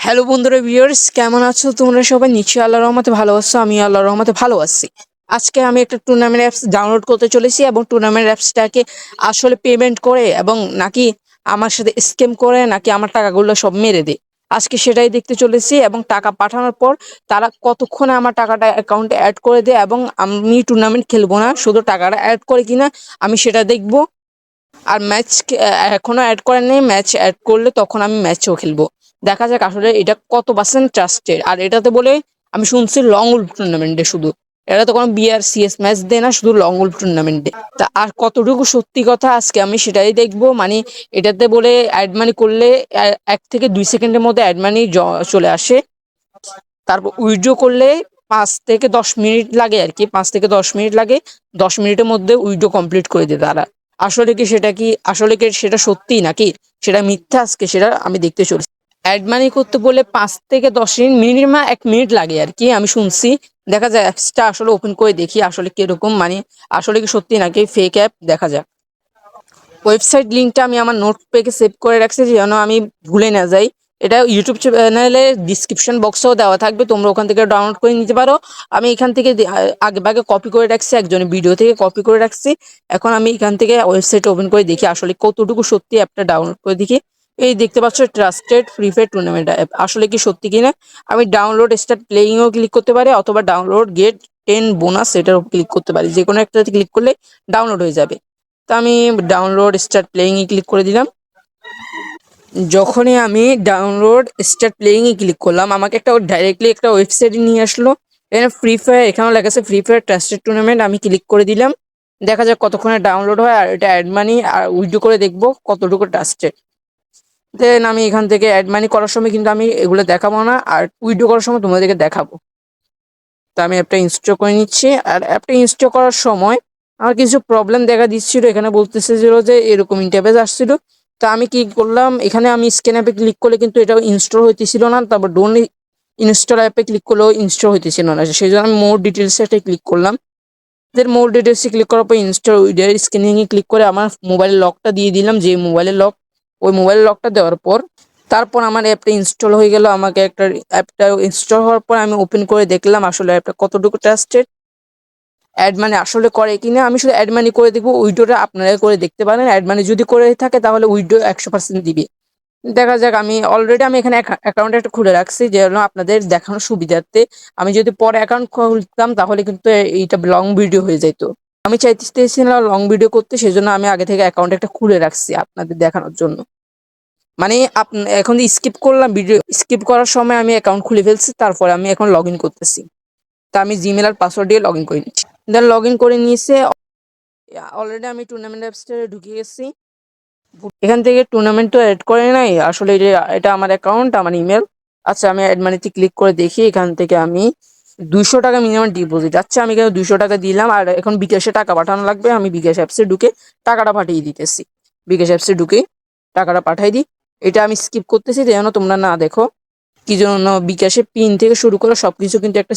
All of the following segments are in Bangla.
হ্যালো বন্ধুরা ভিউয়ার্স, কেমন আছো তোমরা সবাই? নিশ্চয়ই আল্লাহর রহমতে ভালো আছো। আমি আল্লাহর রহমতে ভালো আছি। আজকে আমি একটা টুর্নামেন্ট অ্যাপস ডাউনলোড করতে চলেছি এবং টুর্নামেন্ট অ্যাপসটাকে আসলে পেমেন্ট করে এবং নাকি আমার সাথে স্ক্যাম করে নাকি আমার টাকাগুলো সব মেরে দেয়। আজকে সেটাই দেখতে চলেছি এবং টাকা পাঠানোর পর তারা কতক্ষণে আমার টাকাটা অ্যাকাউন্টে অ্যাড করে দেয় এবং আমি টুর্নামেন্ট খেলবো না, শুধু টাকাটা অ্যাড করে কিনা আমি সেটা দেখবো। আর ম্যাচ এখনো অ্যাড করেনি, ম্যাচ অ্যাড করলে তখন আমি ম্যাচও খেলবো। দেখা যাক আসলে এটা কত পার্সেন্ট ট্রাস্টেড। আর এটাতে বলে আমি শুনছি লং উল্ফ টুর্নামেন্টে, শুধু এটা তো কোনো বিআরসিএস ম্যাচ দেয় না, শুধু লং উল্ফ টুর্নামেন্টে। তা আর কতটুকু সত্যি কথা আজকে আমি সেটাই দেখবো। মানে এটাতে বলে অ্যাড মানি করলে 1 থেকে 2 সেকেন্ডের মধ্যে অ্যাড মানি চলে আসে। তারপর উইথড্র করলে 5 থেকে 10 মিনিট লাগে আর কি, 5 থেকে 10 মিনিট লাগে। 10 মিনিটের মধ্যে উইথড্র কমপ্লিট করে দেয় তারা। আসলে কি সেটা সত্যি নাকি সেটা মিথ্যা, আজকে সেটা আমি দেখতে চলছি। অ্যাড মানি করতে বলে 5 থেকে 10 মিনিট, মিনিমাম 1 মিনিট লাগে আর কি, আমি শুনছি। দেখা যায় অ্যাপসটা আসলে ওপেন করে দেখি আসলে কিরকম, মানে আসলে কি সত্যি নাকি ফেক অ্যাপ, দেখা যাক। ওয়েবসাইট লিঙ্কটা আমি আমার নোট পেকে সেভ করে রাখছি যেন আমি ভুলে না যাই। এটা ইউটিউব চ্যানেলের ডিসক্রিপশন বক্সেও দেওয়া থাকবে, তোমরা ওখান থেকে ডাউনলোড করে নিতে পারো। আমি এখান থেকে আগে ভাগে কপি করে রাখছি, একজনের ভিডিও থেকে কপি করে রাখছি। এখন আমি এখান থেকে ওয়েবসাইট ওপেন করে দেখি আসলে কতটুকু সত্যি, অ্যাপটা ডাউনলোড করে দেখি। এই দেখতে পাচ্ছ trusted free fire tournament app, আসলে কি সত্যি কিনা। আমি ডাউনলোড স্টার্ট প্লেইংও ক্লিক করতে পারি অথবা ডাউনলোড গেট 10 বোনাস এটার উপর ক্লিক করতে পারি, যে কোনো একটাতে ক্লিক করলে ডাউনলোড হয়ে যাবে। তো আমি ডাউনলোড স্টার্ট প্লেইং এ ক্লিক করে দিলাম। যখনই আমি ডাউনলোড স্টার্ট প্লেইং এ ক্লিক করলাম আমাকে ডাইরেক্টলি একটা ওয়েবসাইটে নিয়ে আসলো। এখানে ফ্রি ফায়ার, এখানেও লেখা আছে ফ্রি ফায়ার ট্রাস্টেড টুর্নামেন্ট। আমি ক্লিক করে দিলাম, দেখা যাক কতক্ষণে ডাউনলোড হয়। আর এটা অ্যাড মানি আর উইথড্র করে দেখবো কতটুকু ট্রাস্টেড। দেন আমি এখান থেকে অ্যাড মানি করার সময় কিন্তু আমি এগুলো দেখাবো না, আর উইথড্র করার সময় তোমাদেরকে দেখাবো। তো আমি অ্যাপটা ইনস্টল করে নিচ্ছি। আর অ্যাপটা ইনস্টল করার সময় আমার কিছু প্রবলেম দেখা দিচ্ছিল, এখানে বলতেছিল যে এরকম ইন্টারফেস আসছিল। তো আমি কি করলাম, এখানে আমি স্ক্যান অ্যাপে ক্লিক করলে কিন্তু এটা ইনস্টল হইতেছিল না, তারপর ডোন্ট ইনস্টল অ্যাপে ক্লিক করলেও ইনস্টল হইতেছিল না। সেই জন্য আমি মোর ডিটেলসে ক্লিক করলাম। দেন মোর ডিটেলসে ক্লিক করার পর ইনস্টল উইডিও স্ক্যানিং এ ক্লিক করে আমার মোবাইলের লকটা দিয়ে দিলাম, যে মোবাইলের লক, ওই মোবাইলের লকটা দেওয়ার পর তারপর আমার অ্যাপটা ইনস্টল হয়ে গেল। আমাকে একটা অ্যাপটা ইনস্টল হওয়ার পর আমি ওপেন করে দেখলাম আসলে অ্যাপটা কতটুকু ট্রাস্টেড, অ্যাড মানি আসলে করে কিনা। আমি শুধু অ্যাড মানি করে দেখবো, উইড্রোটা আপনারা করে দেখতে পারেন। অ্যাড মানি যদি করে থাকে তাহলে উইড্রো 100% দিবে। দেখা যাক, আমি অলরেডি এখানে অ্যাকাউন্ট একটা খুলে রাখছি যেন আপনাদের দেখানোর সুবিধার্থে। আমি যদি পরে অ্যাকাউন্ট খুলতাম তাহলে কিন্তু এইটা লং ভিডিও হয়ে যেত। আমি চাইতেছি না লং ভিডিও করতে, সেজন্য আমি আগে থেকে অ্যাকাউন্ট একটা খুলে রাখছি আপনাদের দেখানোর জন্য। মানে এখন স্কিপ করলাম, ভিডিও স্কিপ করার সময় আমি অ্যাকাউন্ট খুলে ফেলছি, তারপরে আমি এখন লগ ইন করতেছি। তা আমি জিমেল আর পাসওয়ার্ড দিয়ে লগ ইন করে নিচ্ছি। দেন লগ ইন করে নিয়েছে, অলরেডি আমি টুর্নামেন্ট অ্যাপসটা ঢুকে গেছি। এখান থেকে টুর্নামেন্ট তো অ্যাড করে নাই, আসলে এটা আমার অ্যাকাউন্ট, আমার ইমেল। আচ্ছা, আমি অ্যাড মানিতে ক্লিক করে দেখি, এখান থেকে আমি 200 টাকা মিনিমাম ডিপোজিট। আচ্ছা, আমি এখানে 200 টাকা দিলাম। আর এখন বিকাশে টাকা পাঠানো লাগবে, আমি বিকাশ অ্যাপসে ঢুকে টাকাটা পাঠিয়ে দিতেছি। বিকাশ অ্যাপসে ঢুকে টাকাটা পাঠাই দিই। এটা আমি স্কিপ করতেছি যেন তোমরা না দেখো। কি জন্য, বিকাশে পিন থেকে শুরু করে সবকিছু কিন্তু একটা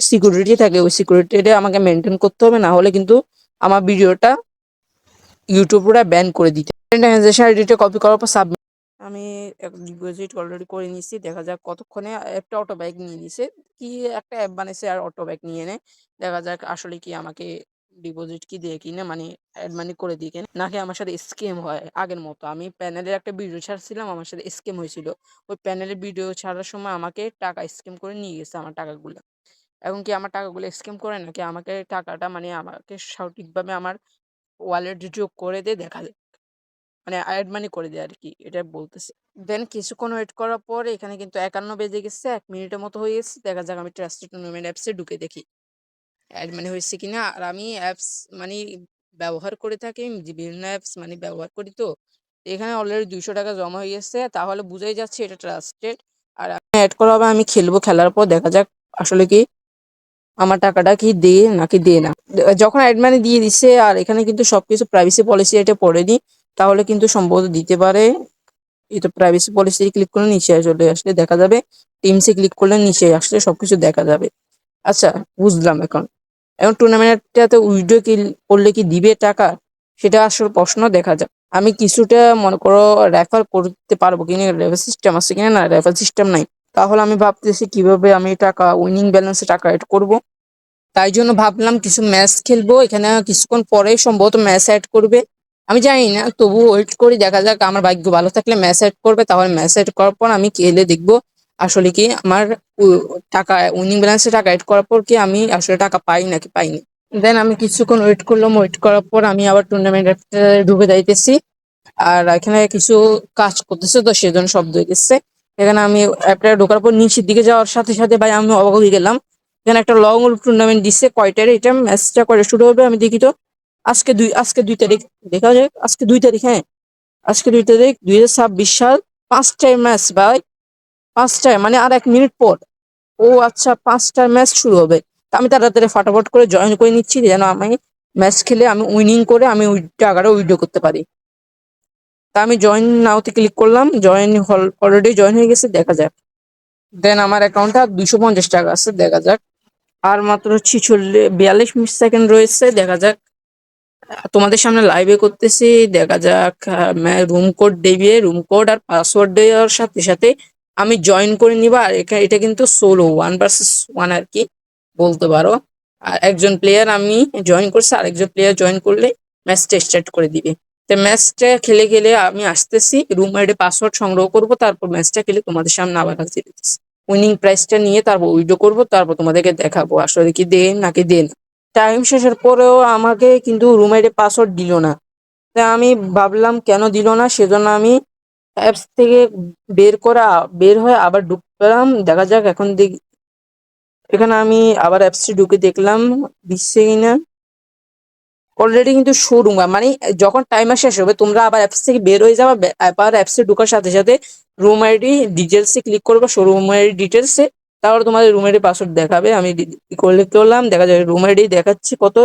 সিকিউরিটি থাকে, ওই সিকিউরিটিটা আমাকে মেনটেন করতে হবে, না হলে কিন্তু আমার ভিডিওটা ইউটিউবরা ব্যান করে দিতে। ট্রানজাকশন আইডিটা কপি করার পর সাবমিট। আমি ডিপোজিট অলরেডি করে নিচ্ছি, দেখা যাক কতক্ষণে অ্যাপটা অটো ব্যাক নিয়ে নিছে। কি একটা অ্যাপ বানাইছে আর অটো ব্যাক নিয়ে নেয়। দেখা যাক আসলে কি আমাকে ডিপোজিট কি দিয়ে কিনা, মানে অ্যাড মানি করে দিয়ে কিনা, নাকি আমার সাথে স্ক্যাম হয় আগের মতো। আমি প্যানেলের একটা ভিডিও ছাড়ছিলাম, আমার সাথে স্ক্যাম হয়েছিল। ওই প্যানেলের ভিডিও ছাড়ার সময় আমাকে টাকা স্ক্যাম করে নিয়ে গেছে আমার টাকাগুলো। এখন কি আমার টাকাগুলো স্ক্যাম করে নাকি আমাকে টাকাটা, মানে আমাকে সঠিকভাবে আমার ওয়ালেট যোগ করে দিয়ে দেখা যায়, মানে অ্যাড মানি করে দেয় আর কি, এটা বলতেছে। দেন কিছুক্ষণ ওয়েট করার পর এখানে কিন্তু 51 বেজে গেছে, 1 মিনিটের মতো হয়ে গেছে। দেখা যাক আমি ট্রাস্টেড টুর্নামেন্ট অ্যাপসে ঢুকে দেখি অ্যাড মানি হয়েছে কিনা। আর আমি অ্যাপস মানে ব্যবহার করে থাকি, বিভিন্ন অ্যাপস মানে ব্যবহার করি। তো এখানে অলরেডি 200 টাকা জমা হয়ে গেছে, তাহলে বুঝাই যাচ্ছে এটা ট্রাস্টেড। আর আমি অ্যাড করা হবে, আমি খেলবো, খেলার পর দেখা যাক আসলে কি আমার টাকাটা কি দে নাকি দে না। যখন অ্যাড মানি দিয়ে দিছে, আর এখানে কিন্তু সবকিছু প্রাইভেসি পলিসি এটা পড়েনি, তাহলে কিন্তু সম্ভবত দিতে পারে। এটা প্রাইভেসি পলিসি ক্লিক করলে নিচে চলে আসলে দেখা যাবে, টিমসে ক্লিক করলে নিচে আসলে সবকিছু দেখা যাবে। আচ্ছা, বুঝলাম। এখন এখন টুর্নামেন্টটাতে উইথড্র কি করলে কি দিবে টাকা, সেটা আসলে প্রশ্ন, দেখা যাক। আমি কিছুটা মনে করো রেফার করতে পারবো কিনা, রেফার সিস্টেম আছে কিনা, না রেফার সিস্টেম নাই। তাহলে আমি ভাবতেছি কিভাবে আমি টাকা উইনিং ব্যালেন্সে টাকা অ্যাড করব। তাই জন্য ভাবলাম কিছু ম্যাচ খেলবো, এখানে কিছুক্ষণ পরে সম্ভবত ম্যাচ অ্যাড করবে। আমি জানি না, তবু ওয়েট করি, দেখা যাক। আমার ভাগ্য ভালো থাকলে ম্যাচ অ্যাড করবে, তাহলে ম্যাচ অ্যাড করার পর আমি খেলে দেখবো আসলে কি আমার টাকা উইনিং ব্যালেন্সে টাকা অ্যাড করার পর কি আমি আসলে টাকা পাই নাকি পাইনি। দেন আমি কিছুক্ষণ ওয়েট করলাম, ওয়েট করার পর আমি আবার টুর্নামেন্ট ঢুকে যাইতেছি। আর এখানে কিছু কাজ করতেছে, তো সেজন্য শব্দ হইতেছে। এখানে আমি অ্যাপটা ঢোকার পর নিচের দিকে যাওয়ার সাথে সাথে ভাই আমি অবাক হয়ে গেলাম। এখানে একটা লং টুর্নামেন্ট দিচ্ছে, কয়টার এটা ম্যাচটা কয়টা শুরু হবে আমি দেখি তো। আজকে 2 তারিখ, দেখা যাক। আজকে 2 তারিখ, হ্যাঁ আজকে 2 তারিখ 2026 সাল। 5টায় ম্যাচ ভাই, 5টায় মানে আর 1 মিনিট পর। ও আচ্ছা, 5টার ম্যাচ শুরু হবে। তা আমি তাড়াতাড়ি ফাটাফট করে জয়েন করে নিচ্ছি, যেন আমি ম্যাচ খেলে আমি উইনিং করে আমি ওই টাকাটা উইথড্র করতে পারি। তা আমি জয়েন নাওতে ক্লিক করলাম, জয়েন অলরেডি জয়েন হয়ে গেছে, দেখা যাক। দেন আমার অ্যাকাউন্টে 250 টাকা আছে, দেখা যাক। আর মাত্র 42 সেকেন্ড রয়েছে, দেখা যাক। তোমাদের সামনে লাইভে করতেছি, দেখা যাক। রুম কোড দেবে, রুম কোড আর পাসওয়ার্ড দেওয়ার সাথে সাথে আমি জয়েন করে নিবা। আর এটা কিন্তু সোলো 1 ভার্সেস 1 আর কি বলতে পারো। আর একজন প্লেয়ার আমি জয়েন করছি, আর একজন প্লেয়ার জয়েন করলে ম্যাচটা স্টার্ট করে দিবে। তো ম্যাচটা খেলে খেলে আমি আসতেছি, রুম আইডি পাসওয়ার্ড সংগ্রহ করব, তারপর ম্যাচটা খেলে তোমাদের সামনে আবার হাজির হতেছি। উইনিং প্রাইসটা নিয়ে তারপর উইড্রো করব, তারপর তোমাদেরকে দেখাবো আসলে কি দেন নাকি দেন। টাইম শেষের পরেও আমাকে কিন্তু রুম আইডি পাসওয়ার্ড দিল না। তাই আমি ভাবলাম কেন দিল না, সেজন্য আমি অ্যাপস থেকে বের হয়ে আবার ঢুকলাম, দেখা যাক এখন দেখি। এখানে আমি আবার অ্যাপসে ঢুকে দেখলাম দিচ্ছে কিনা। অলরেডি কিন্তু শোরুম মানে যখন টাইমার শেষ হবে তোমরা আবার অ্যাপস থেকে বের হয়ে যাবে, আবার অ্যাপসে ঢোকার সাথে সাথে রুম আইডি ডিটেলসে ক্লিক করবে, শোরুম আইডি ডিটেলসে। তারপর তোমাদের রুম আইডি পাসওয়ার্ড দেখাবে। আমি ক্লিক করলাম, দেখা যাবে রুম আইডি দেখাচ্ছি কত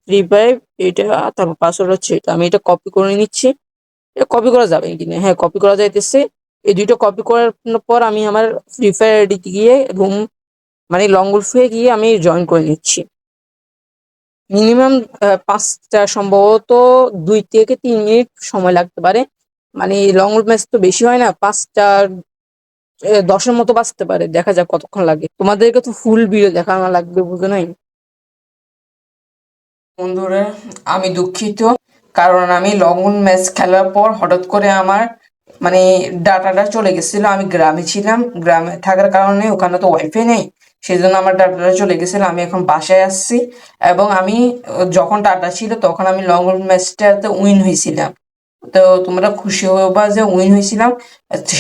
35, এটা। তারপর পাসওয়ার্ড হচ্ছে এটা। আমি এটা কপি করে নিচ্ছি। এটা কপি করা যাবে কিনা, হ্যাঁ কপি করা যাইতেছে। এই দুইটা কপি করার পর আমি আমার ফ্রি ফায়ার আইডিতে গিয়ে রুম মানে লং উলফে গিয়ে আমি জয়েন করে নিচ্ছি। মিনিমাম 5টা, সম্ভবত 2 থেকে 3 মিনিট সময় লাগতে পারে। মানে লং ম্যাচ তো বেশি হয় না, 5টা 10-এর মতো বাঁচতে পারে, দেখা যাক কতক্ষণ লাগে। তোমাদেরকে তো ফুল ভিডিও দেখানো লাগবে, বুঝো নাই বন্ধুরা। আমি দুঃখিত, কারণ আমি লং ম্যাচ খেলার পর হঠাৎ করে আমার মানে ডাটাটা চলে গেছিল। আমি গ্রামে ছিলাম, গ্রামে থাকার কারণে ওখানে তো ওয়াইফাই নেই, সেই জন্য আমার ডাটাটা চলে গেছিল। আমি এখন বাসায় আসছি, এবং আমি যখন ডাটা ছিল তখন আমি লং ম্যাচটাতে উইন হয়েছিলাম। তো তোমরা খুশি হবা যে উইন হয়েছিলাম।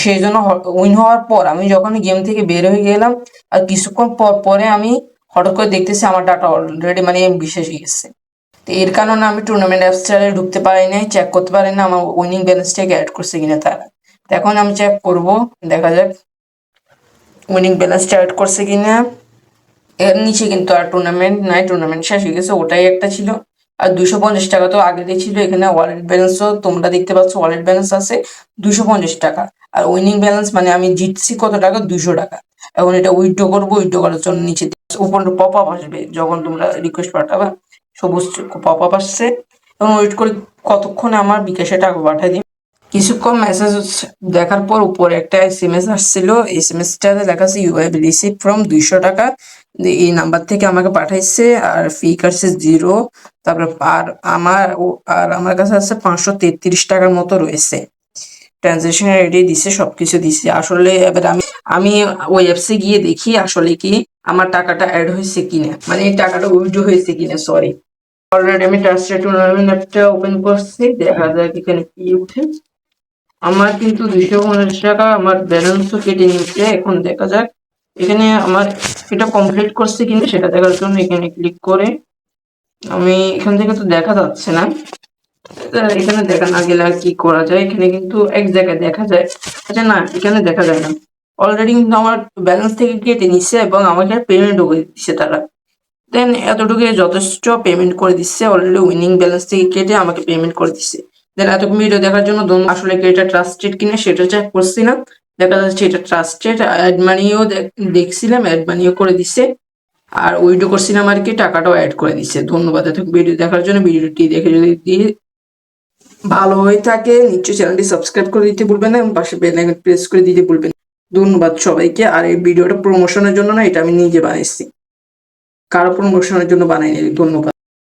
সেই জন্য উইন হওয়ার পর আমি যখন গেম থেকে বের হয়ে গেলাম, আর কিছুক্ষণ পর পরে আমি হঠাৎ করে দেখতেছি আমার ডাটা অলরেডি মানে বিশেষ হয়ে গেছে। তো এর কারণে আমি টুর্নামেন্ট অ্যাপসটা ঢুকতে পারি নাই, চেক করতে পারি না আমার উইনিং ব্যালেন্সটাকে অ্যাড করছে কিনা তারা। তো এখন আমি চেক করব, দেখা যাক উইনিং ব্যালেন্সটা অ্যাড করছে কিনা। এর নিচে কিন্তু আর টুর্নামেন্ট নাই, টুর্নামেন্ট শেষ হয়ে গেছে, ওটাই একটা ছিল। আর 250 টাকা তো আগে দিয়ে ছিল। এখানে ওয়ালেট ব্যালেন্সও তোমরা দেখতে পাচ্ছ, ওয়ালেট ব্যালেন্স আছে 250 টাকা। আর উইনিং ব্যালেন্স মানে আমি জিতছি কত টাকা, 200 টাকা। এখন এটা উইথড্র করবো, উইথড্র করার জন্য নিচে উপরে পপ আপ আসবে যখন তোমরা রিকোয়েস্ট পাঠাবা, সবুজ পপ আপ আসছে। এবং ওয়েট করে কতক্ষণে আমার বিকাশে টাকা পাঠাই দিই। কিছুক্ষণ মেসেজ দেখার পর উপরে একটা এসএমএস আসছিল, এসএমএসটাতে লেখা আছে ইউ হ্যাভ রিসিভ ফ্রম 200 টাকা, এই নাম্বার থেকে আমাকে পাঠাইছে। আর ফি কাটছে 0। তারপরে আর আমার কাছে আছে 533 টাকার মতো রয়েছে। ট্রানজাকশন আইডি দিছে, সবকিছু দিছে। আসলে এবার আমি ওই অ্যাপসে গিয়ে দেখি আসলে কি আমার টাকাটা অ্যাড হয়েছে কিনা, মানে এই টাকাটা উইথড্র হয়েছে কিনা। সরি, অলরেডি আমি ট্রাস্টেড টুর্নামেন্ট অ্যাপটা ওপেন করছি, দেখা যাক এখানে কি উঠে। আমার কিন্তু 250 টাকা আমার ব্যালেন্সও কেটে নিচ্ছে। এখন দেখা যাক এখানে আমার এটা কমপ্লিট করছে কিনা সেটা দেখার জন্য এখানে ক্লিক করে আমি এখান থেকে তো দেখা যাচ্ছে না। এখানে দেখা না গেলে আর কি করা যায়, এখানে কিন্তু এক জায়গায় দেখা যায়। আচ্ছা না, এখানে দেখা যায় না। অলরেডি কিন্তু আমার ব্যালেন্স থেকে কেটে নিচ্ছে এবং আমাকে পেমেন্ট করে দিচ্ছে তারা। দেন এতটুকু যথেষ্ট পেমেন্ট করে দিচ্ছে, অলরেডি উইনিং ব্যালেন্স থেকে কেটে আমাকে পেমেন্ট করে দিচ্ছে। দেন এতক্ষণ ভিডিও দেখার জন্য আসলে কি এটা ট্রাস্টেড কিনা সেটা চেক করছি না, দেখা যাচ্ছে এটা ট্রাস্টেড। অ্যাড মানিও দেখছিলাম, অ্যাড মানিও করে দিচ্ছে। আর উইড্রো করছিলাম আর কি, টাকাটাও অ্যাড করে দিচ্ছে। ধন্যবাদ এতক্ষণ ভিডিও দেখার জন্য। ভিডিওটি দেখে যদি ভালো হয়ে থাকে নিশ্চয়ই চ্যানেলটি সাবস্ক্রাইব করে দিতে ভুলবেন না এবং পাশে বেল আইকন প্রেস করে দিতে ভুলবেন না। ধন্যবাদ সবাইকে। আর এই ভিডিওটা প্রমোশনের জন্য না, এটা আমি নিজে বানাইছি, কারো প্রমোশনের জন্য বানাইনি। ধন্যবাদ।